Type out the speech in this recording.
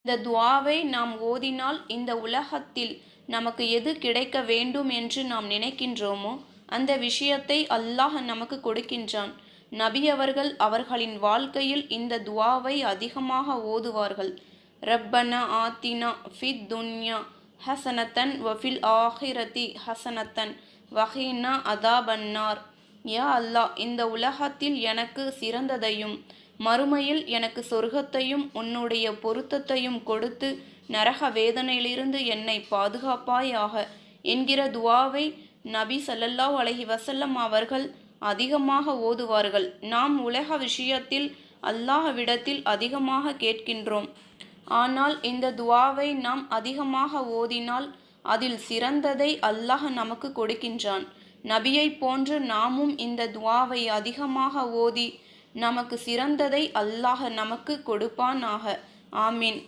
இந்த துஆவை நாம் ஓதினால் இந்த உலகத்தில் நமக்கு எது கிடைக்க வேண்டும் என்று நாம் நினைக்கின்றோமோ அந்த விஷயத்தை அல்லாஹ் நமக்கு கொடுக்கின்றான். நபி அவர்கள் அவர்களின் வாழ்க்கையில் இந்த துஆவை அதிகமாக ஓதுவார்கள். ரப்பனா ஆத்தினா ஃபித் துன்யா ஹசனத்தன் வஃபில் ஆஹிரதி ஹசனத்தன் வஹீனா அதாபன்னார். யா அல்லாஹ், இந்த உலகத்தில் எனக்கு சிறந்ததையும் மறுமையில் எனக்கு சொர்க்கத்தையும் உன்னுடைய பொருத்தத்தையும் கொடுத்து நரக வேதனையிலிருந்து என்னை பாதுகாப்பாயாக என்கிற துஆவை நபி ஸல்லல்லாஹு அலைஹி வஸல்லம் அவர்கள் அதிகமாக ஓதுவார்கள். நாம் உலக விஷயத்தில் அல்லாஹ்விடத்தில் அதிகமாக கேட்கின்றோம். ஆனால் இந்த துஆவை நாம் அதிகமாக ஓதினால் அதில் சிறந்ததை அல்லாஹ் நமக்கு கொடுக்கின்றான். நபியை போன்று நாமும் இந்த துஆவை அதிகமாக ஓதி நமக்கு சிறந்ததை அல்லாஹ் நமக்கு கொடுப்பானாக. ஆமீன்.